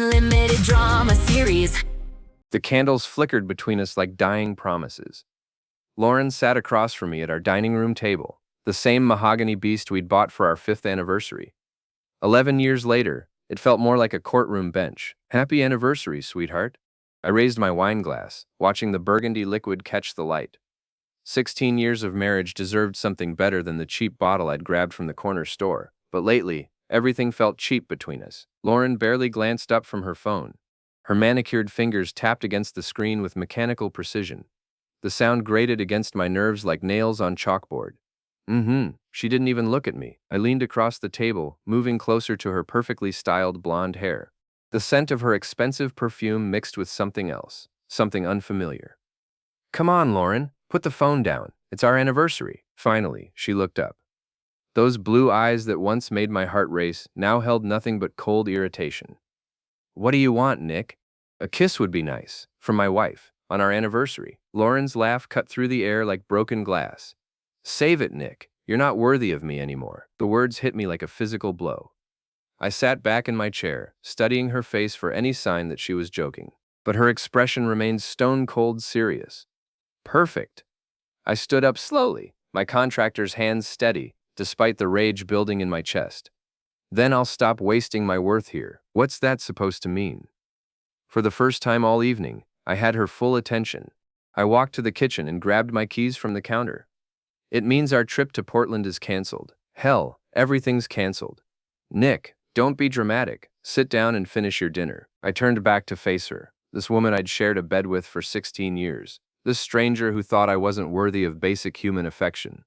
unlimited drama series. The candles flickered between us like dying promises. Lauren sat across from me at our dining room table, the same mahogany beast we'd bought for our 5th anniversary. 11 years later, it felt more like a courtroom bench. Happy anniversary, sweetheart. I raised my wine glass, watching the burgundy liquid catch the light. 16 years of marriage deserved something better than the cheap bottle I'd grabbed from the corner store, but lately, everything felt cheap between us. Lauren barely glanced up from her phone. Her manicured fingers tapped against the screen with mechanical precision. The sound grated against my nerves like nails on chalkboard. She didn't even look at me. I leaned across the table, moving closer to her perfectly styled blonde hair. The scent of her expensive perfume mixed with something else, something unfamiliar. Come on, Lauren, put the phone down. It's our anniversary. Finally, she looked up. Those blue eyes that once made my heart race now held nothing but cold irritation. What do you want, Nick? A kiss would be nice, from my wife, on our anniversary. Lauren's laugh cut through the air like broken glass. Save it, Nick. You're not worthy of me anymore. The words hit me like a physical blow. I sat back in my chair, studying her face for any sign that she was joking. But her expression remained stone-cold serious. Perfect. I stood up slowly, my contractor's hands steady, despite the rage building in my chest. Then I'll stop wasting my worth here. What's that supposed to mean? For the first time all evening, I had her full attention. I walked to the kitchen and grabbed my keys from the counter. It means our trip to Portland is canceled. Hell, everything's canceled. Nick, don't be dramatic. Sit down and finish your dinner. I turned back to face her, this woman I'd shared a bed with for 16 years. This stranger who thought I wasn't worthy of basic human affection.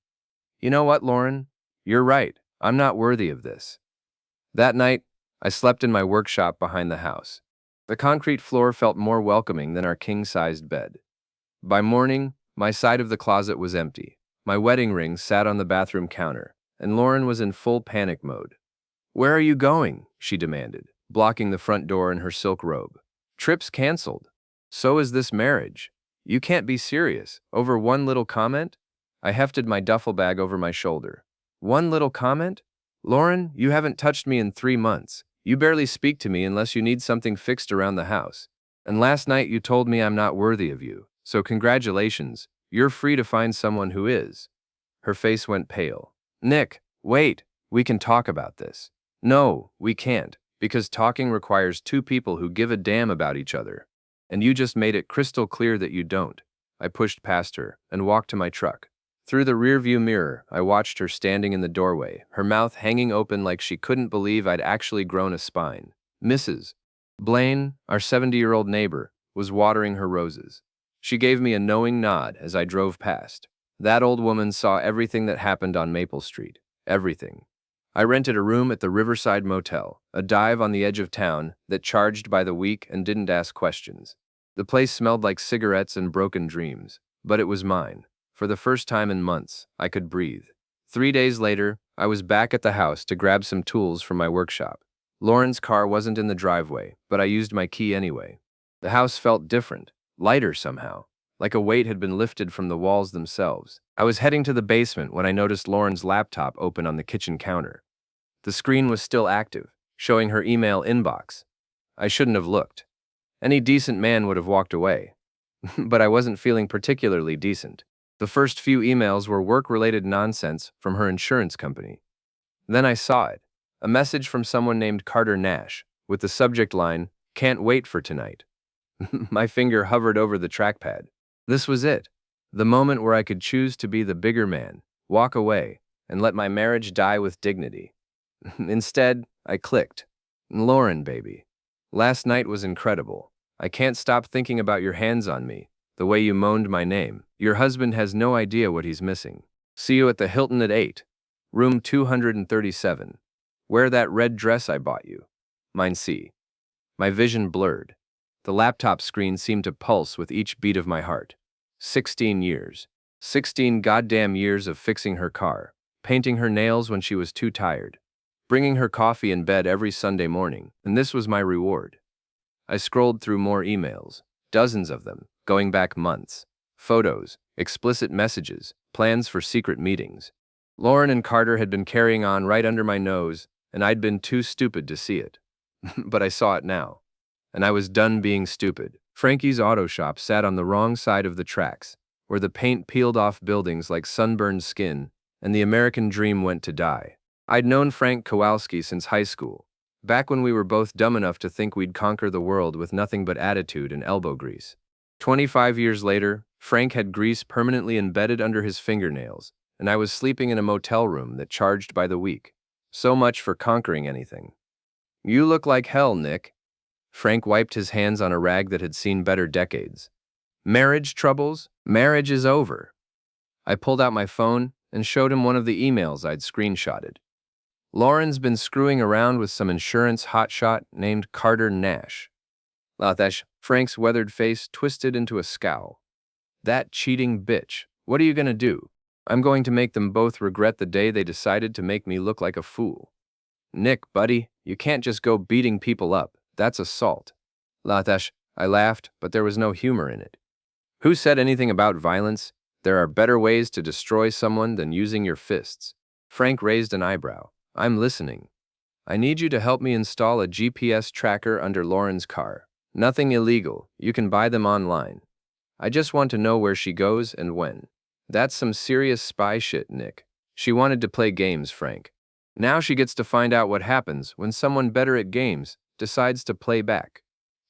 You know what, Lauren? You're right. I'm not worthy of this. That night, I slept in my workshop behind the house. The concrete floor felt more welcoming than our king-sized bed. By morning, my side of the closet was empty. My wedding ring sat on the bathroom counter, and Lauren was in full panic mode. Where are you going? She demanded, blocking the front door in her silk robe. Trip's canceled. So is this marriage. You can't be serious. Over one little comment? I hefted my duffel bag over my shoulder. One little comment? Lauren, you haven't touched me in 3 months. You barely speak to me unless you need something fixed around the house. And last night you told me I'm not worthy of you. So congratulations. You're free to find someone who is. Her face went pale. Nick, wait. We can talk about this. No, we can't, because talking requires 2 people who give a damn about each other. And you just made it crystal clear that you don't. I pushed past her and walked to my truck. Through the rearview mirror, I watched her standing in the doorway, her mouth hanging open like she couldn't believe I'd actually grown a spine. Mrs. Blaine, our 70-year-old neighbor, was watering her roses. She gave me a knowing nod as I drove past. That old woman saw everything that happened on Maple Street. Everything. I rented a room at the Riverside Motel, a dive on the edge of town that charged by the week and didn't ask questions. The place smelled like cigarettes and broken dreams, but it was mine. For the first time in months, I could breathe. 3 days later, I was back at the house to grab some tools from my workshop. Lauren's car wasn't in the driveway, but I used my key anyway. The house felt different, lighter somehow, like a weight had been lifted from the walls themselves. I was heading to the basement when I noticed Lauren's laptop open on the kitchen counter. The screen was still active, showing her email inbox. I shouldn't have looked. Any decent man would have walked away. But I wasn't feeling particularly decent. The first few emails were work-related nonsense from her insurance company. Then I saw it, a message from someone named Carter Nash, with the subject line, "Can't wait for tonight." My finger hovered over the trackpad. This was it, the moment where I could choose to be the bigger man, walk away, and let my marriage die with dignity. Instead, I clicked. Lauren, baby. Last night was incredible. I can't stop thinking about your hands on me, the way you moaned my name. Your husband has no idea what he's missing. See you at the Hilton at 8. Room 237. Wear that red dress I bought you. Mine C. My vision blurred. The laptop screen seemed to pulse with each beat of my heart. 16 years. 16 goddamn years of fixing her car, painting her nails when she was too tired, bringing her coffee in bed every Sunday morning, and this was my reward. I scrolled through more emails, dozens of them, going back months. Photos, explicit messages, plans for secret meetings. Lauren and Carter had been carrying on right under my nose, and I'd been too stupid to see it. But I saw it now. and I was done being stupid. Frankie's auto shop sat on the wrong side of the tracks, where the paint peeled off buildings like sunburned skin, and the American dream went to die. I'd known Frank Kowalski since high school, back when we were both dumb enough to think we'd conquer the world with nothing but attitude and elbow grease. 25 years later, Frank had grease permanently embedded under his fingernails, and I was sleeping in a motel room that charged by the week. So much for conquering anything. You look like hell, Nick. Frank wiped his hands on a rag that had seen better decades. Marriage troubles? Marriage is over. I pulled out my phone and showed him one of the emails I'd screenshotted. Lauren's been screwing around with some insurance hotshot named Carter Nash. Lathesh, Frank's weathered face twisted into a scowl. That cheating bitch. What are you gonna do? I'm going to make them both regret the day they decided to make me look like a fool. Nick, buddy, you can't just go beating people up. That's assault. Lathesh, I laughed, but there was no humor in it. Who said anything about violence? There are better ways to destroy someone than using your fists. Frank raised an eyebrow. I'm listening. I need you to help me install a GPS tracker under Lauren's car. Nothing illegal. You can buy them online. I just want to know where she goes and when. That's some serious spy shit, Nick. She wanted to play games, Frank. Now she gets to find out what happens when someone better at games decides to play back.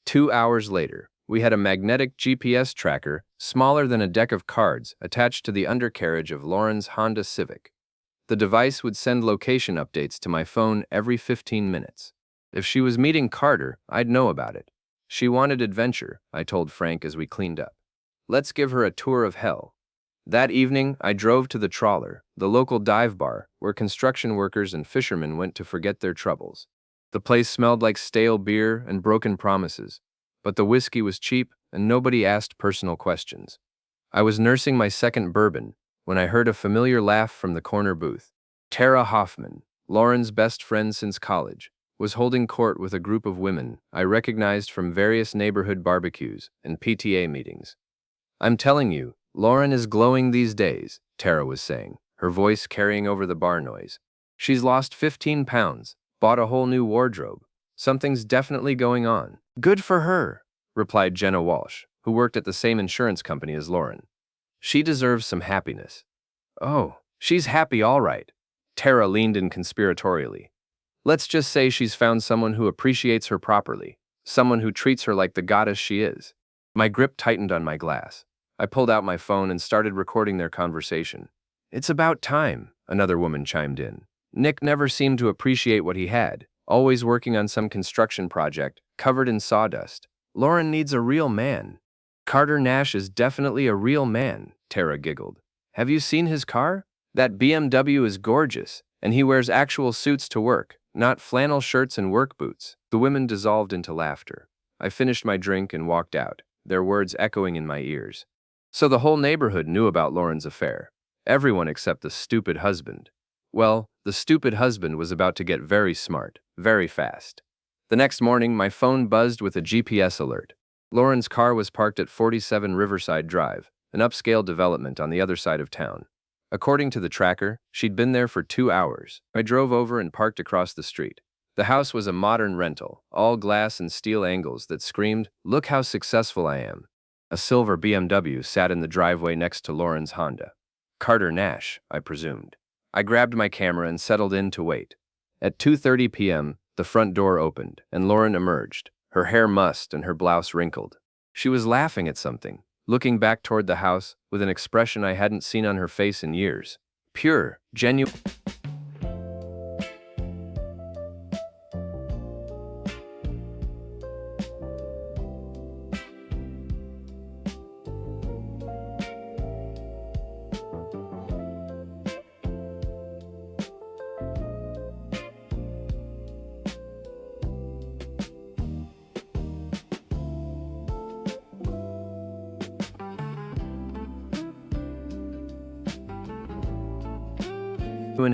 2 hours later, we had a magnetic GPS tracker, smaller than a deck of cards, attached to the undercarriage of Lauren's Honda Civic. The device would send location updates to my phone every 15 minutes. If she was meeting Carter, I'd know about it. She wanted adventure, I told Frank as we cleaned up. Let's give her a tour of hell. That evening, I drove to the Trawler, the local dive bar, where construction workers and fishermen went to forget their troubles. The place smelled like stale beer and broken promises, but the whiskey was cheap and nobody asked personal questions. I was nursing my second bourbon when I heard a familiar laugh from the corner booth. Tara Hoffman, Lauren's best friend since college, was holding court with a group of women I recognized from various neighborhood barbecues and PTA meetings. I'm telling you, Lauren is glowing these days, Tara was saying, her voice carrying over the bar noise. She's lost 15 pounds, bought a whole new wardrobe. Something's definitely going on. Good for her, replied Jenna Walsh, who worked at the same insurance company as Lauren. She deserves some happiness. Oh, she's happy all right. Tara leaned in conspiratorially. Let's just say she's found someone who appreciates her properly, someone who treats her like the goddess she is. My grip tightened on my glass. I pulled out my phone and started recording their conversation. It's about time, another woman chimed in. Nick never seemed to appreciate what he had, always working on some construction project, covered in sawdust. Lauren needs a real man. Carter Nash is definitely a real man, Tara giggled. Have you seen his car? That BMW is gorgeous, and he wears actual suits to work, not flannel shirts and work boots. The women dissolved into laughter. I finished my drink and walked out, their words echoing in my ears. So the whole neighborhood knew about Lauren's affair. Everyone except the stupid husband. Well, the stupid husband was about to get very smart, very fast. The next morning, my phone buzzed with a GPS alert. Lauren's car was parked at 47 Riverside Drive, an upscale development on the other side of town. According to the tracker, she'd been there for 2 hours. I drove over and parked across the street. The house was a modern rental, all glass and steel angles that screamed, "Look how successful I am." A silver BMW sat in the driveway next to Lauren's Honda. Carter Nash, I presumed. I grabbed my camera and settled in to wait. At 2:30 p.m., the front door opened, and Lauren emerged, her hair mussed and her blouse wrinkled. She was laughing at something, looking back toward the house with an expression I hadn't seen on her face in years. Pure, genuine.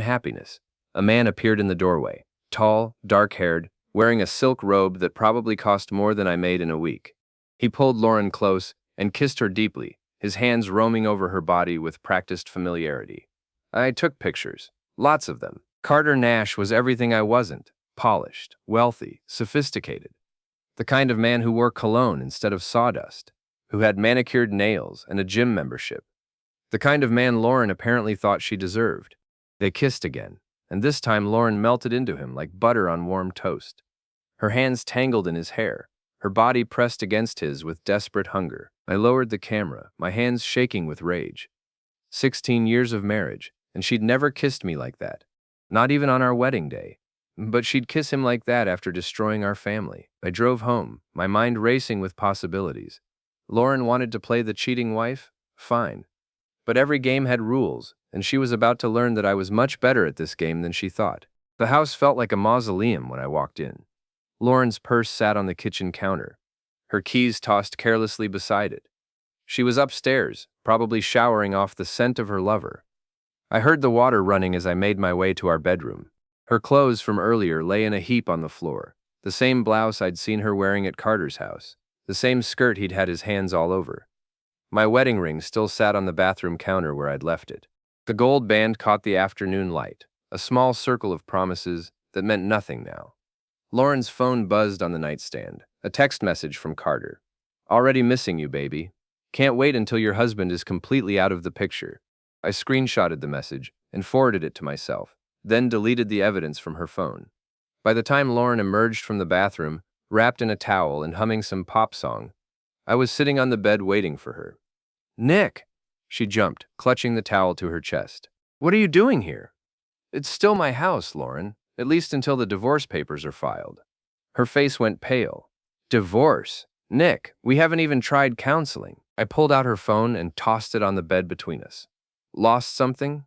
Happiness. A man appeared in the doorway, tall, dark-haired, wearing a silk robe that probably cost more than I made in a week. He pulled Lauren close and kissed her deeply, his hands roaming over her body with practiced familiarity. I took pictures, lots of them. Carter Nash was everything I wasn't: polished, wealthy, sophisticated. The kind of man who wore cologne instead of sawdust, who had manicured nails and a gym membership. The kind of man Lauren apparently thought she deserved. They kissed again, and this time Lauren melted into him like butter on warm toast. Her hands tangled in his hair, her body pressed against his with desperate hunger. I lowered the camera, my hands shaking with rage. 16 years of marriage, and she'd never kissed me like that. Not even on our wedding day. But she'd kiss him like that after destroying our family. I drove home, my mind racing with possibilities. Lauren wanted to play the cheating wife? Fine. But every game had rules, and she was about to learn that I was much better at this game than she thought. The house felt like a mausoleum when I walked in. Lauren's purse sat on the kitchen counter, her keys tossed carelessly beside it. She was upstairs, probably showering off the scent of her lover. I heard the water running as I made my way to our bedroom. Her clothes from earlier lay in a heap on the floor, the same blouse I'd seen her wearing at Carter's house, the same skirt he'd had his hands all over. My wedding ring still sat on the bathroom counter where I'd left it. The gold band caught the afternoon light, a small circle of promises that meant nothing now. Lauren's phone buzzed on the nightstand, a text message from Carter. Already missing you, baby. Can't wait until your husband is completely out of the picture. I screenshotted the message and forwarded it to myself, then deleted the evidence from her phone. By the time Lauren emerged from the bathroom, wrapped in a towel and humming some pop song, I was sitting on the bed waiting for her. Nick! She jumped, clutching the towel to her chest. What are you doing here? It's still my house, Lauren, at least until the divorce papers are filed. Her face went pale. Divorce? Nick, we haven't even tried counseling. I pulled out her phone and tossed it on the bed between us. Lost something?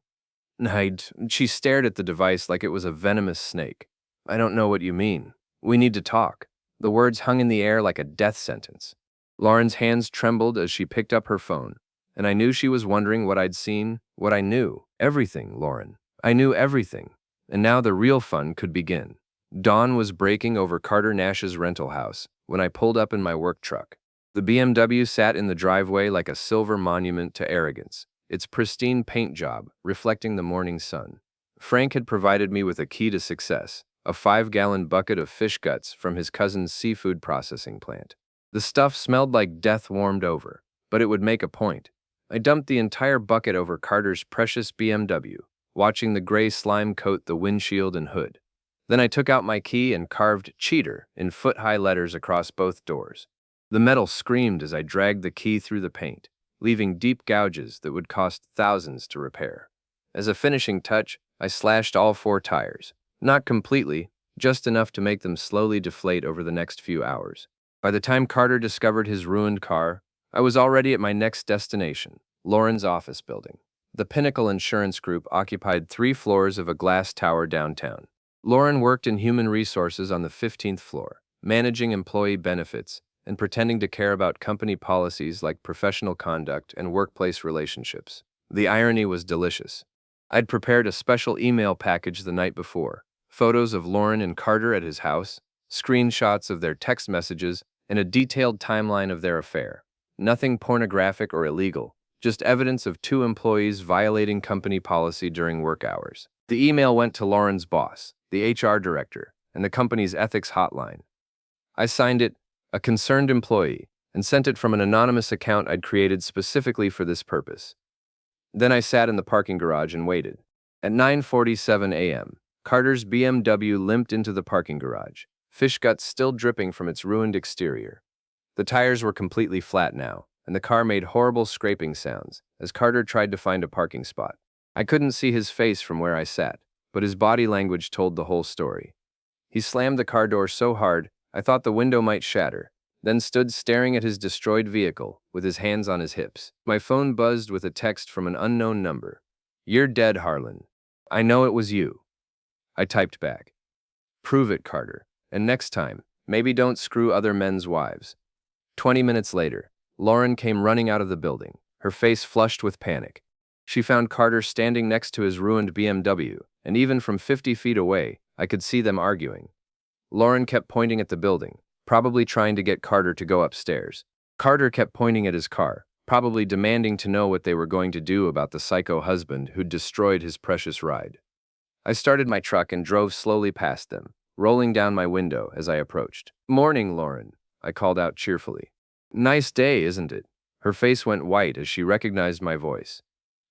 She stared at the device like it was a venomous snake. I don't know what you mean. We need to talk. The words hung in the air like a death sentence. Lauren's hands trembled as she picked up her phone, and I knew she was wondering what I'd seen, what I knew. Everything, Lauren. I knew everything. And now the real fun could begin. Dawn was breaking over Carter Nash's rental house when I pulled up in my work truck. The BMW sat in the driveway like a silver monument to arrogance, its pristine paint job reflecting the morning sun. Frank had provided me with a key to success, a 5-gallon bucket of fish guts from his cousin's seafood processing plant. The stuff smelled like death warmed over, but it would make a point. I dumped the entire bucket over Carter's precious BMW, watching the gray slime coat the windshield and hood. Then I took out my key and carved "Cheater" in foot-high letters across both doors. The metal screamed as I dragged the key through the paint, leaving deep gouges that would cost thousands to repair. As a finishing touch, I slashed all 4 tires. Not completely, just enough to make them slowly deflate over the next few hours. By the time Carter discovered his ruined car, I was already at my next destination, Lauren's office building. The Pinnacle Insurance Group occupied 3 floors of a glass tower downtown. Lauren worked in human resources on the 15th floor, managing employee benefits and pretending to care about company policies like professional conduct and workplace relationships. The irony was delicious. I'd prepared a special email package the night before, photos of Lauren and Carter at his house, screenshots of their text messages, and a detailed timeline of their affair. Nothing pornographic or illegal, just evidence of 2 employees violating company policy during work hours. The email went to Lauren's boss, the HR director, and the company's ethics hotline. I signed it, a concerned employee, and sent it from an anonymous account I'd created specifically for this purpose. Then I sat in the parking garage and waited. At 9:47 a.m., Carter's BMW limped into the parking garage, fish guts still dripping from its ruined exterior. The tires were completely flat now, and the car made horrible scraping sounds as Carter tried to find a parking spot. I couldn't see his face from where I sat, but his body language told the whole story. He slammed the car door so hard, I thought the window might shatter, then stood staring at his destroyed vehicle with his hands on his hips. My phone buzzed with a text from an unknown number. "You're dead, Harlan. I know it was you." I typed back. "Prove it, Carter. And next time, maybe don't screw other men's wives." 20 minutes later, Lauren came running out of the building, her face flushed with panic. She found Carter standing next to his ruined BMW, and even from 50 feet away, I could see them arguing. Lauren kept pointing at the building, probably trying to get Carter to go upstairs. Carter kept pointing at his car, probably demanding to know what they were going to do about the psycho husband who'd destroyed his precious ride. I started my truck and drove slowly past them, rolling down my window as I approached. "Morning, Lauren," I called out cheerfully. "Nice day, isn't it?" Her face went white as she recognized my voice.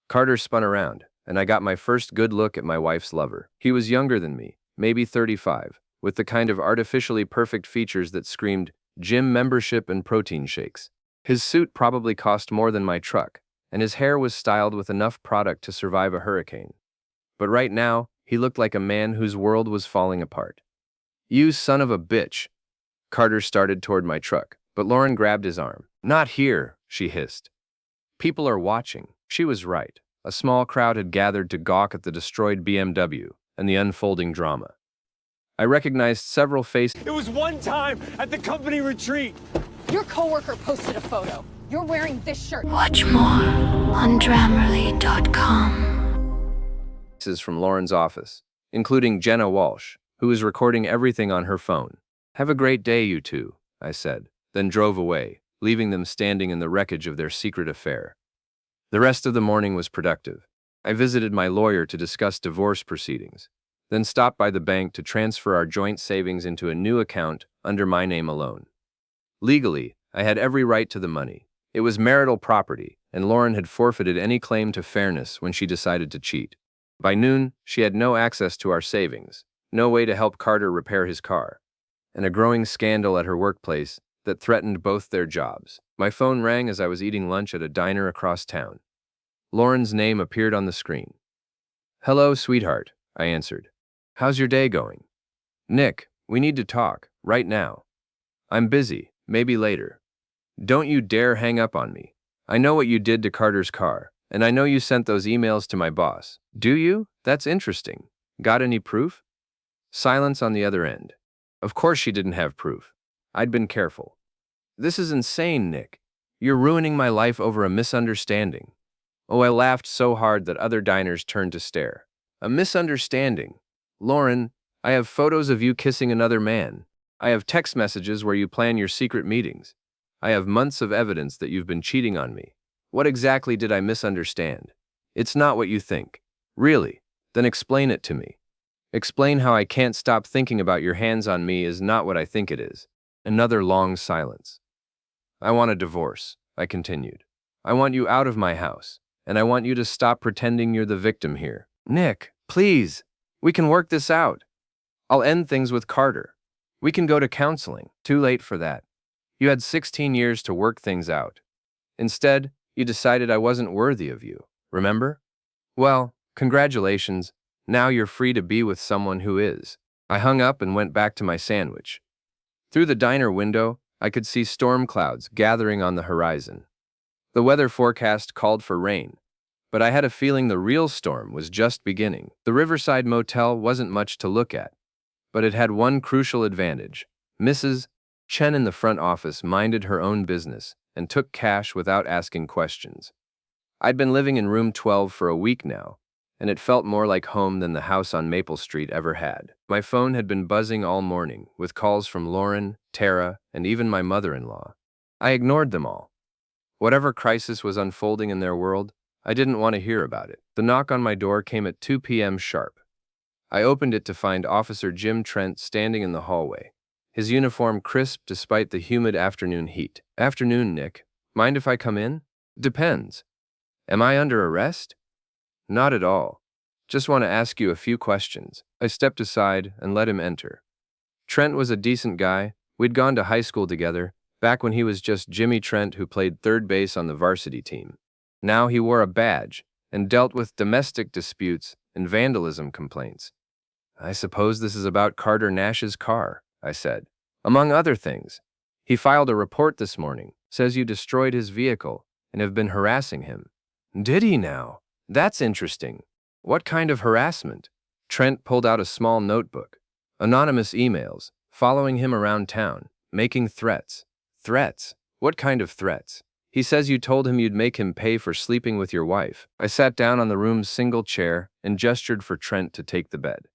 Carter spun around, and I got my first good look at my wife's lover. He was younger than me, maybe 35, with the kind of artificially perfect features that screamed gym membership and protein shakes. His suit probably cost more than my truck, and his hair was styled with enough product to survive a hurricane. But right now, he looked like a man whose world was falling apart. "You son of a bitch!" Carter started toward my truck, but Lauren grabbed his arm. "Not here," she hissed. "People are watching." She was right. A small crowd had gathered to gawk at the destroyed BMW and the unfolding drama. I recognized several faces. It was one time at the company retreat. Your coworker posted a photo. You're wearing this shirt. Watch more on Grammarly.com. From Lauren's office, including Jenna Walsh, who was recording everything on her phone. "Have a great day, you two," I said, then drove away, leaving them standing in the wreckage of their secret affair. The rest of the morning was productive. I visited my lawyer to discuss divorce proceedings, then stopped by the bank to transfer our joint savings into a new account under my name alone. Legally, I had every right to the money. It was marital property, and Lauren had forfeited any claim to fairness when she decided to cheat. By noon, she had no access to our savings, no way to help Carter repair his car, and a growing scandal at her workplace that threatened both their jobs. My phone rang as I was eating lunch at a diner across town. Lauren's name appeared on the screen. "Hello, sweetheart," I answered. "How's your day going?" "Nick, we need to talk, right now." "I'm busy, maybe later." "Don't you dare hang up on me. I know what you did to Carter's car, and I know you sent those emails to my boss." "Do you? That's interesting. Got any proof?" Silence on the other end. Of course she didn't have proof. I'd been careful. "This is insane, Nick. You're ruining my life over a misunderstanding." Oh, I laughed so hard that other diners turned to stare. "A misunderstanding? Lauren, I have photos of you kissing another man. I have text messages where you plan your secret meetings. I have months of evidence that you've been cheating on me. What exactly did I misunderstand?" "It's not what you think." "Really? Then explain it to me. Explain how I can't stop thinking about your hands on me is not what I think it is." Another long silence. "I want a divorce," I continued. "I want you out of my house, and I want you to stop pretending you're the victim here." "Nick, please. We can work this out. I'll end things with Carter. We can go to counseling." "Too late for that. You had 16 years to work things out. Instead, you decided I wasn't worthy of you, remember? Well, congratulations. Now you're free to be with someone who is." I hung up and went back to my sandwich. Through the diner window, I could see storm clouds gathering on the horizon. The weather forecast called for rain, but I had a feeling the real storm was just beginning. The Riverside Motel wasn't much to look at, but it had one crucial advantage. Mrs. Chen in the front office minded her own business and took cash without asking questions. I'd been living in room 12 for a week now, and it felt more like home than the house on Maple Street ever had. My phone had been buzzing all morning, with calls from Lauren, Tara, and even my mother-in-law. I ignored them all. Whatever crisis was unfolding in their world, I didn't want to hear about it. The knock on my door came at 2 p.m. sharp. I opened it to find Officer Jim Trent standing in the hallway, his uniform crisp despite the humid afternoon heat. "Afternoon, Nick. Mind if I come in?" "Depends. Am I under arrest?" "Not at all. Just want to ask you a few questions." I stepped aside and let him enter. Trent was a decent guy. We'd gone to high school together, back when he was just Jimmy Trent who played third base on the varsity team. Now he wore a badge and dealt with domestic disputes and vandalism complaints. "I suppose this is about Carter Nash's car," I said. "Among other things. He filed a report this morning, says you destroyed his vehicle and have been harassing him." "Did he now? That's interesting. What kind of harassment?" Trent pulled out a small notebook. "Anonymous emails, following him around town, making threats." "Threats? What kind of threats?" "He says you told him you'd make him pay for sleeping with your wife." I sat down on the room's single chair and gestured for Trent to take the bed.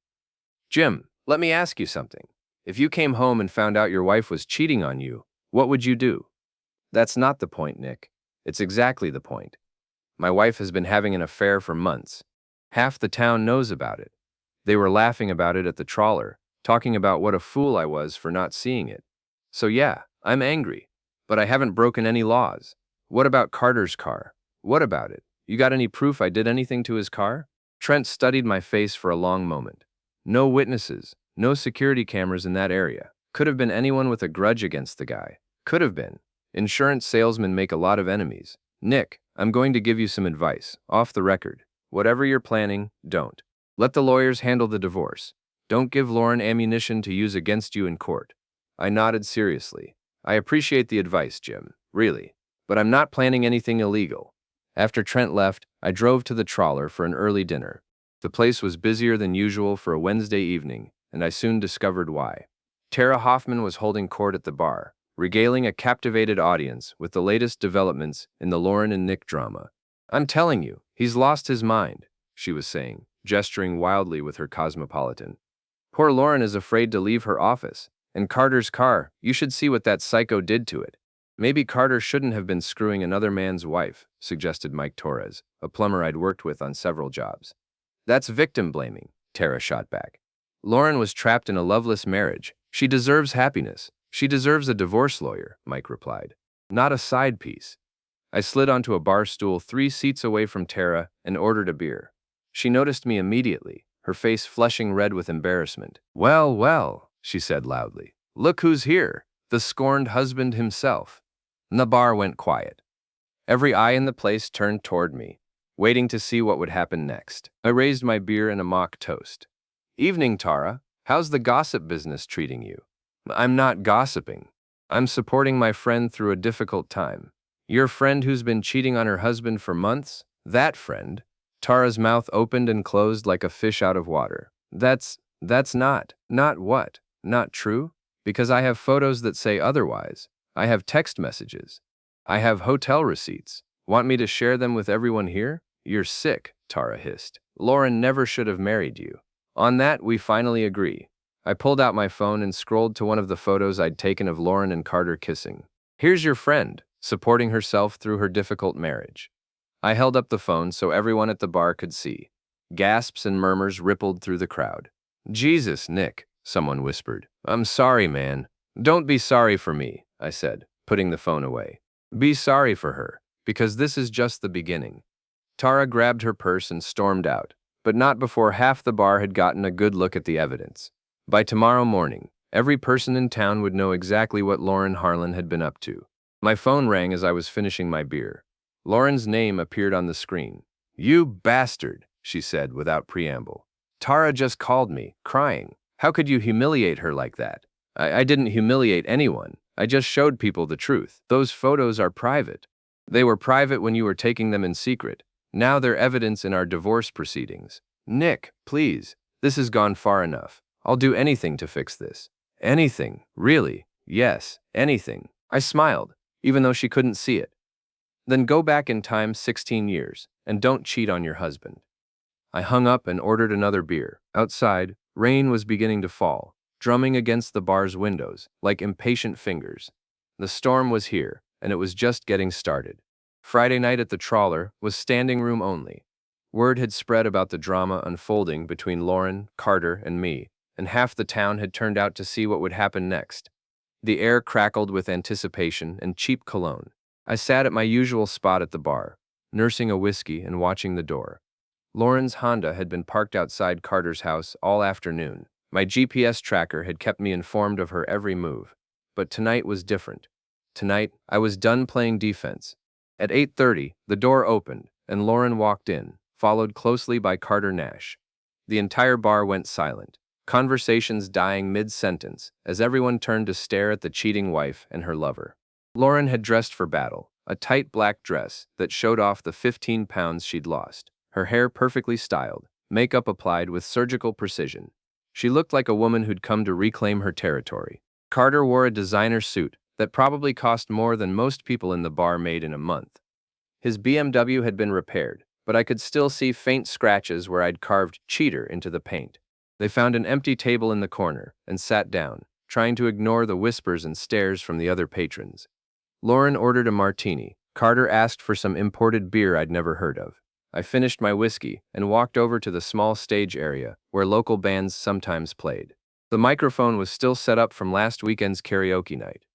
"Jim, let me ask you something. If you came home and found out your wife was cheating on you, what would you do?" "That's not the point, Nick. It's exactly the point. My wife has been having an affair for months. Half the town knows about it. They were laughing about it at the trawler, talking about what a fool I was for not seeing it. So yeah, I'm angry, but I haven't broken any laws. What about Carter's car? What about it? You got any proof I did anything to his car? Trent studied my face for a long moment. No witnesses, no security cameras in that area. Could have been anyone with a grudge against the guy. Could have been. Insurance salesmen make a lot of enemies. Nick, I'm going to give you some advice, off the record. Whatever you're planning, don't. Let the lawyers handle the divorce. Don't give Lauren ammunition to use against you in court. I nodded seriously. I appreciate the advice, Jim, really. But I'm not planning anything illegal. After Trent left, I drove to the trawler for an early dinner. The place was busier than usual for a Wednesday evening, and I soon discovered why. Tara Hoffman was holding court at the bar, regaling a captivated audience with the latest developments in the Lauren and Nick drama. I'm telling you, he's lost his mind, she was saying, gesturing wildly with her cosmopolitan. Poor Lauren is afraid to leave her office. And Carter's car, you should see what that psycho did to it. Maybe Carter shouldn't have been screwing another man's wife, suggested Mike Torres, a plumber I'd worked with on several jobs. That's victim blaming, Tara shot back. Lauren was trapped in a loveless marriage. She deserves happiness. She deserves a divorce lawyer, Mike replied. Not a side piece. I slid onto a bar stool 3 seats away from Tara and ordered a beer. She noticed me immediately, her face flushing red with embarrassment. Well, well, she said loudly. Look who's here, the scorned husband himself. The bar went quiet. Every eye in the place turned toward me, waiting to see what would happen next. I raised my beer in a mock toast. Evening, Tara. How's the gossip business treating you? I'm not gossiping. I'm supporting my friend through a difficult time. Your friend who's been cheating on her husband for months? That friend? Tara's mouth opened and closed like a fish out of water. That's not what? Not true? Because I have photos that say otherwise. I have text messages. I have hotel receipts. Want me to share them with everyone here? You're sick, Tara hissed. Lauren never should have married you. On that, we finally agree. I pulled out my phone and scrolled to one of the photos I'd taken of Lauren and Carter kissing. Here's your friend, supporting herself through her difficult marriage. I held up the phone so everyone at the bar could see. Gasps and murmurs rippled through the crowd. Jesus, Nick, someone whispered. I'm sorry, man. Don't be sorry for me, I said, putting the phone away. Be sorry for her, because this is just the beginning. Tara grabbed her purse and stormed out, but not before half the bar had gotten a good look at the evidence. By tomorrow morning, every person in town would know exactly what Lauren Harlan had been up to. My phone rang as I was finishing my beer. Lauren's name appeared on the screen. You bastard, she said without preamble. Tara just called me, crying. How could you humiliate her like that? I didn't humiliate anyone. I just showed people the truth. Those photos are private. They were private when you were taking them in secret. Now they're evidence in our divorce proceedings. Nick, please. This has gone far enough. I'll do anything to fix this. Anything, really. Yes, anything. I smiled, even though she couldn't see it. Then go back in time 16 years, and don't cheat on your husband. I hung up and ordered another beer. Outside, rain was beginning to fall, drumming against the bar's windows, like impatient fingers. The storm was here, and it was just getting started. Friday night at the trawler was standing room only. Word had spread about the drama unfolding between Lauren, Carter, and me, and half the town had turned out to see what would happen next. The air crackled with anticipation and cheap cologne. I sat at my usual spot at the bar, nursing a whiskey and watching the door. Lauren's Honda had been parked outside Carter's house all afternoon. My GPS tracker had kept me informed of her every move. But tonight was different. Tonight, I was done playing defense. At 8:30, the door opened, and Lauren walked in, followed closely by Carter Nash. The entire bar went silent, conversations dying mid-sentence as everyone turned to stare at the cheating wife and her lover. Lauren had dressed for battle, a tight black dress that showed off the 15 pounds she'd lost, her hair perfectly styled, makeup applied with surgical precision. She looked like a woman who'd come to reclaim her territory. Carter wore a designer suit that probably cost more than most people in the bar made in a month. His BMW had been repaired, but I could still see faint scratches where I'd carved cheater into the paint. They found an empty table in the corner and sat down, trying to ignore the whispers and stares from the other patrons. Lauren ordered a martini. Carter asked for some imported beer I'd never heard of. I finished my whiskey and walked over to the small stage area where local bands sometimes played. The microphone was still set up from last weekend's karaoke night.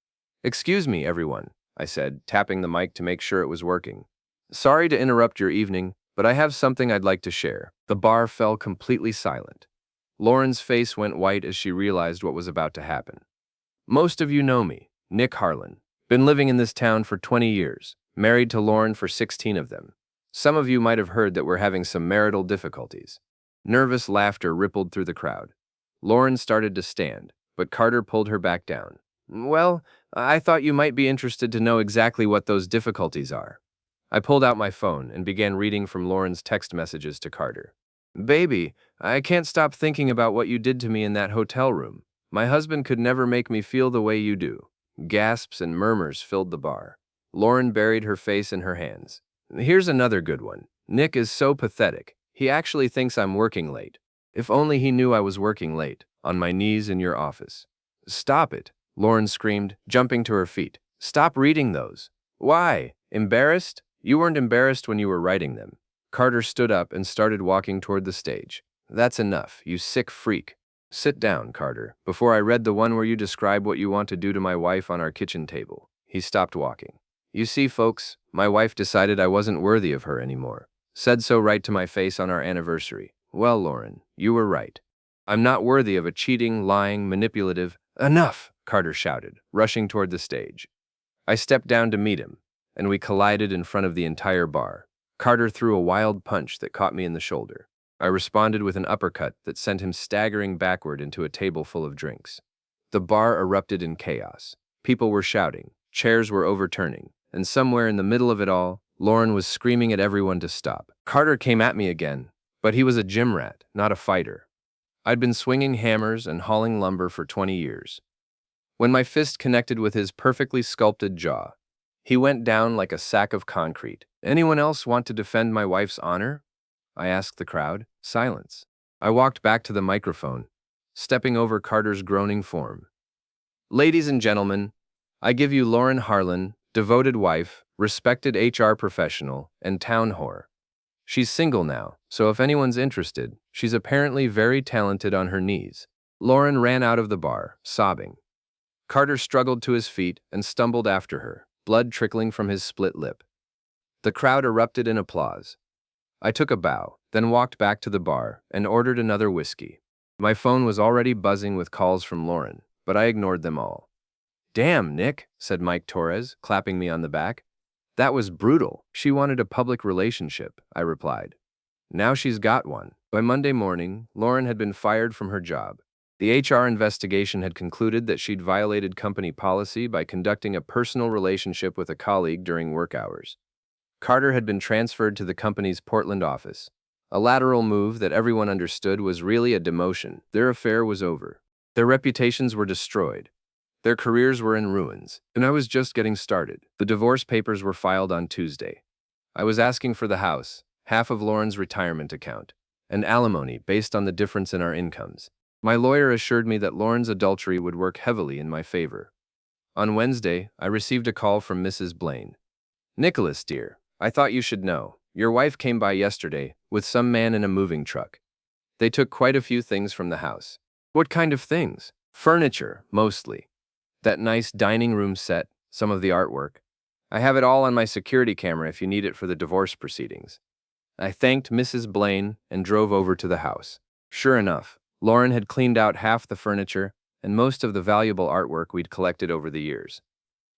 "Excuse me, everyone," I said, tapping the mic to make sure it was working. "Sorry to interrupt your evening, but I have something I'd like to share." The bar fell completely silent. Lauren's face went white as she realized what was about to happen. "Most of you know me, Nick Harlan. Been living in this town for 20 years, married to Lauren for 16 of them. Some of you might have heard that we're having some marital difficulties." Nervous laughter rippled through the crowd. Lauren started to stand, but Carter pulled her back down. "Well, I thought you might be interested to know exactly what those difficulties are." I pulled out my phone and began reading from Lauren's text messages to Carter. "Baby, I can't stop thinking about what you did to me in that hotel room. My husband could never make me feel the way you do." Gasps and murmurs filled the bar. Lauren buried her face in her hands. "Here's another good one. Nick is so pathetic. He actually thinks I'm working late. If only he knew I was working late, on my knees in your office." "Stop it," Lauren screamed, jumping to her feet. "Stop reading those." "Why? Embarrassed? You weren't embarrassed when you were writing them." Carter stood up and started walking toward the stage. "That's enough, you sick freak." "Sit down, Carter, before I read the one where you describe what you want to do to my wife on our kitchen table." He stopped walking. "You see, folks, my wife decided I wasn't worthy of her anymore. Said so right to my face on our anniversary. Well, Lauren, you were right. I'm not worthy of a cheating, lying, manipulative—" "Enough!" Carter shouted, rushing toward the stage. I stepped down to meet him, and we collided in front of the entire bar. Carter threw a wild punch that caught me in the shoulder. I responded with an uppercut that sent him staggering backward into a table full of drinks. The bar erupted in chaos. People were shouting, chairs were overturning, and somewhere in the middle of it all, Lauren was screaming at everyone to stop. Carter came at me again, but he was a gym rat, not a fighter. I'd been swinging hammers and hauling lumber for 20 years. When my fist connected with his perfectly sculpted jaw, he went down like a sack of concrete. "Anyone else want to defend my wife's honor?" I asked the crowd. Silence. I walked back to the microphone, stepping over Carter's groaning form. "Ladies and gentlemen, I give you Lauren Harlan, devoted wife, respected HR professional, and town whore. She's single now, so if anyone's interested, she's apparently very talented on her knees." Lauren ran out of the bar, sobbing. Carter struggled to his feet and stumbled after her, blood trickling from his split lip. The crowd erupted in applause. I took a bow, then walked back to the bar and ordered another whiskey. My phone was already buzzing with calls from Lauren, but I ignored them all. "Damn, Nick," said Mike Torres, clapping me on the back. "That was brutal." "She wanted a public relationship," I replied. "Now she's got one." By Monday morning, Lauren had been fired from her job. The HR investigation had concluded that she'd violated company policy by conducting a personal relationship with a colleague during work hours. Carter had been transferred to the company's Portland office, a lateral move that everyone understood was really a demotion. Their affair was over. Their reputations were destroyed. Their careers were in ruins, and I was just getting started. The divorce papers were filed on Tuesday. I was asking for the house, half of Lauren's retirement account, and alimony based on the difference in our incomes. My lawyer assured me that Lauren's adultery would work heavily in my favor. On Wednesday, I received a call from Mrs. Blaine. "Nicholas, dear, I thought you should know. Your wife came by yesterday with some man in a moving truck. They took quite a few things from the house." "What kind of things?" "Furniture, mostly. That nice dining room set, some of the artwork. I have it all on my security camera if you need it for the divorce proceedings." I thanked Mrs. Blaine and drove over to the house. Sure enough, Lauren had cleaned out half the furniture and most of the valuable artwork we'd collected over the years.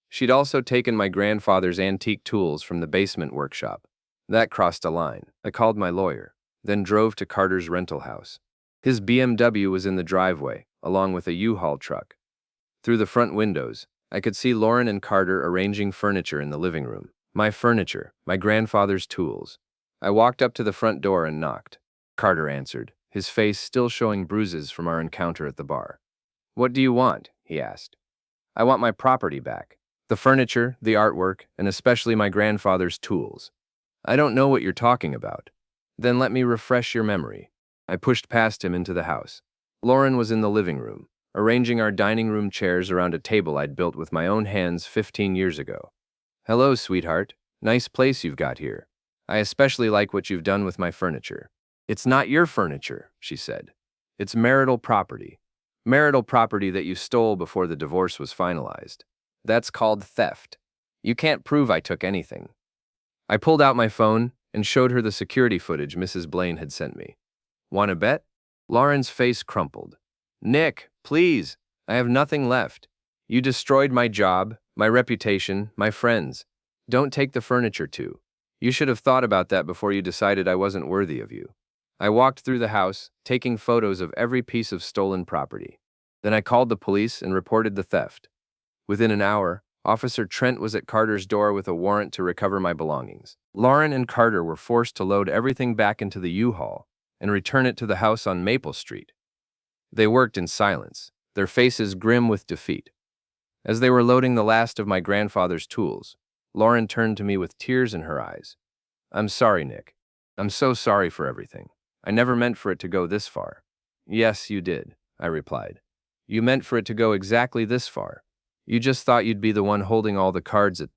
She'd also taken my grandfather's antique tools from the basement workshop. That crossed a line. I called my lawyer, then drove to Carter's rental house. His BMW was in the driveway, along with a U-Haul truck. Through the front windows, I could see Lauren and Carter arranging furniture in the living room. My furniture, my grandfather's tools. I walked up to the front door and knocked. Carter answered, his face still showing bruises from our encounter at the bar. "What do you want?" he asked. "I want my property back. The furniture, the artwork, and especially my grandfather's tools." "I don't know what you're talking about." "Then let me refresh your memory." I pushed past him into the house. Lauren was in the living room, arranging our dining room chairs around a table I'd built with my own hands 15 years ago. "Hello, sweetheart. Nice place you've got here. I especially like what you've done with my furniture." "It's not your furniture," she said. "It's marital property." Marital property that you stole before the divorce was finalized. That's called theft. You can't prove I took anything. I pulled out my phone and showed her the security footage Mrs. Blaine had sent me. Want to bet? Lauren's face crumpled. Nick, please, I have nothing left. You destroyed my job, my reputation, my friends. Don't take the furniture too. You should have thought about that before you decided I wasn't worthy of you. I walked through the house, taking photos of every piece of stolen property. Then I called the police and reported the theft. Within an hour, Officer Trent was at Carter's door with a warrant to recover my belongings. Lauren and Carter were forced to load everything back into the U-Haul and return it to the house on Maple Street. They worked in silence, their faces grim with defeat. As they were loading the last of my grandfather's tools, Lauren turned to me with tears in her eyes. I'm sorry, Nick. I'm so sorry for everything. I never meant for it to go this far. Yes, you did, I replied. You meant for it to go exactly this far. You just thought you'd be the one holding all the cards at